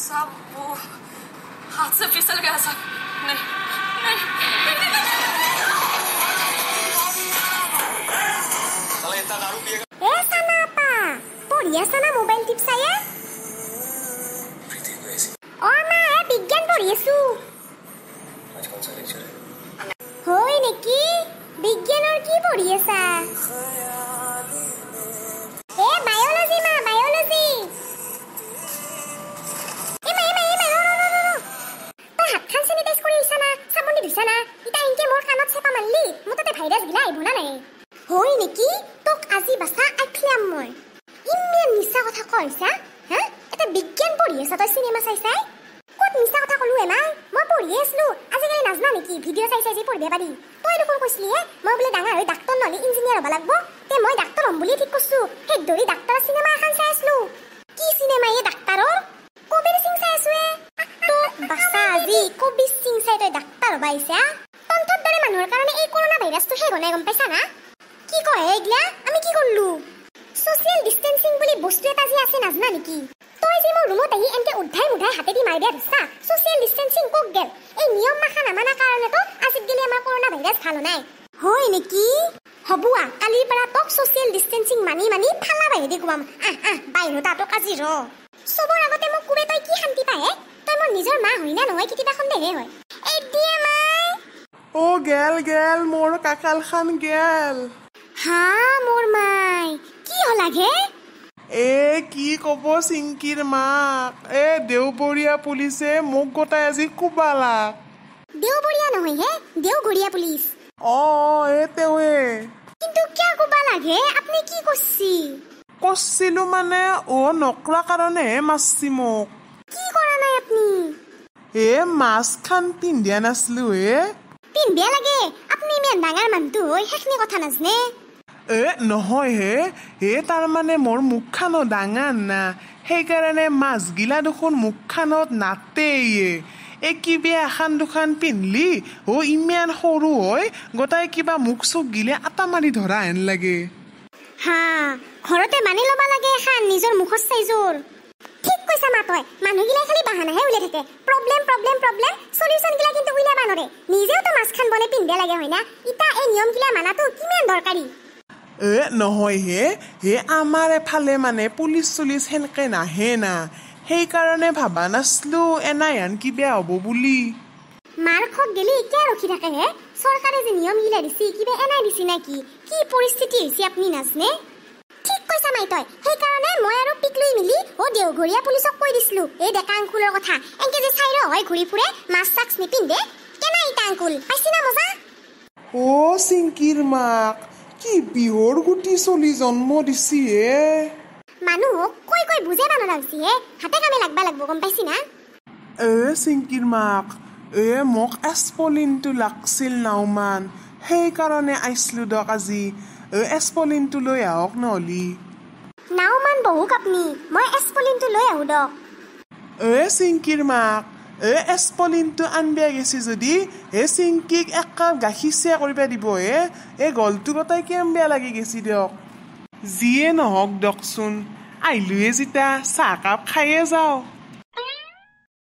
साहब वो हाथ से फिसल गया साहब नहीं नहीं साला इतना दारू पिएगा ए सना आपा पढ़िया सना मोबाइल टिप्साया प्रीति को ऐसी ओ ना ए विज्ञान पढ़िएछु आज कौन सा लेक्चर है होय नेकी विज्ञानर की पढ़िएছা ए बायोलॉजी मा बायोलॉजी ए मा तो हाथ खान सैनिटाइज কৰি ইছা না সাবুন দি ধুইছা না ইটা ইনকে মোর কানত চেপা মারলি মুততে ভাইরাস গিলা আইব না নাই होय नेकी তোক আজি বাসা আইখলাম মই ইমান নিচা কথা কইছা হ্যাঁ এটা বিজ্ঞান পঢ়িছা তই সিনেমা চাইছাই কত নিচা কথা কলু এমাই মই পঢ়ি আছলু আজিকালি নাজনা নেকি ভিডিও চাইছাই যে পঢ়িব পাৰি তই দেখোন কৈছলি মই বলে ডাঙৰ হৈ ডাক্তৰ নহলি ইঞ্জিনিয়াৰ হ'ব লাগব তে মই ডাক্তৰ হম বুলি ঠিক কৈছু হে দৰি ডাক্তৰ সিনেমা এখন চাই আছলু কি সিনেমা এ ডাক্তৰৰ কবিৰ সিং চাই আছু তো বাসা আজি কবিৰ সিং চাই তই ডাক্তৰ হবাইছা তন্তৰ দৰে মানুহৰ কাৰণে এই কৰোনা ভাইৰাছটো হে গনে গম পাইছা না কি কয় এইগলা আমি কি করলু সোশ্যাল ডিস্টেন্সিং বুলি বস্তু এটা যে আছে নাজনা নেকি তই যে মোৰ ৰুমত আহি এনকে উদ্ধাই মুধাই হাতেদি মাৰি দিয়া দিছা সোশ্যাল ডিস্টেন্সিং কক গেল এই নিয়ম মাখা নামানা কাৰণে তো আজি গলি আমাৰ কৰোনা ভাইৰাছ ভাল নাই হয় নেকি হবুয়া কালিৰ পৰা তক সোশ্যাল ডিস্টেন্সিং মানি মানি ফালা বাহিদি গুৱাম বাইৰো তাতক আজি ৰ সবৰ আগতে মোক কুবে তই কি শান্তি পায় তই মোৰ নিজৰ মা হয় না নহয় কিবা সন্দেহে হয় এই দিয়ে মাই ও গেল মোর কাকাল খান গেল হা মোর মাই কি হলাগে এ কি কব চিংকিৰ মাক এ দেওবৰীয়া পুলিচে মোক গোটাই আজি কুবালা দেওবৰীয়া নহয় হে দেওগৰীয়া পুলিচ এ তেৱে কিন্তু কিয় কুবা লাগে আপনি কি কৰছি কছিলো মানে নকৰা কাৰণে মাছছি মোক কি কৰা নাই আপনি এ মাছ খান পিন্ধিয়া নাছলো পিন্ধিয়া লাগে আপনি ইমান ডাঙৰ মানুহটো হৈ হেখনি কথা নাজনে নহয় হে তাৰ মানে মোৰ মুখখানো ডাঙৰ না সেইকাৰণে মাছগিলা দেখোন মুখখানত নাতেই কিবা এখন দুখন পিন্ধলি ইমান সৰু হয় গোটাই কিবা মুখ চুখ গিলে আটা মাৰি ধৰা হেন লাগে হা ঘৰতে মানি ল'বা লাগে এখন নিজৰ মুখৰ চাইজৰ ঠিক কৈছা মা তই মানুহগিলা খালি বাহানাহে উলিয়াই থাকে প্ৰব্লেম সলিউশন গিলা কিন্তু উলিয়াবা নৰে নিজেও তো মাছ খান বনে পিন্ধে লাগে হয় না ইটা এই নিয়ম গিলা মানাটো কিমান দৰকাৰী নহয় হে আমাৰ এফালে মানে পুলিচ চুলিচ সেনকে নাহে না সেইকাৰণে ভাবা নাছলো এনায়ান কি বেয়া হ'ব বুলি মাৰ খক গেলি কিয় ৰখি থাকে হে চৰকাৰে যে নিয়ম গিলা দিছি কিবা এনাই দিছি নাকি কি পৰিস্থিতি হৈছে আপনি নাজনে ঠিক কৈছা মাই তই সেইকাৰণে মই আৰু পিকলুই মিলি দেওঘৰীয়া পুলিচক কৈ দিছলো এই ডেকা আংকুলৰ কথা এনকে যে চাইৰ হয় ঘূৰি ফুৰে মাছ চাক্স নিপিন্ধে কেনা ইটা আংকুল পাইছি না মজা চিংকিৰ মাক কি বিহৰ গুটি চলি জন্ম দিছি মানুহক কৈ বুজে বানো লাগছি হাতে কামে লাগবা লাগব গম পাইছি না চিংকিৰ মাক মোক এছপলিনটো লাগছিল নাওমান সেইকাৰণে আইছলো দক আজি এছপলিনটো লৈ আহক নহলি নাওমান বহুক আপনি মই এছপলিনটো লৈ আহো দক চিংকিৰ মাক এছপলিনটো আনবিয়া গেছি যদি চিংকিক এক কাপ গাখীৰ চিয়া কৰিবা দিব গলটো গোটাই কেম বেয়া লাগি গেছি দিয়ক যিয়ে নহওক দকচোন আহিলোৱে যেতিয়া চাহ কাপ খায়ে যাওঁ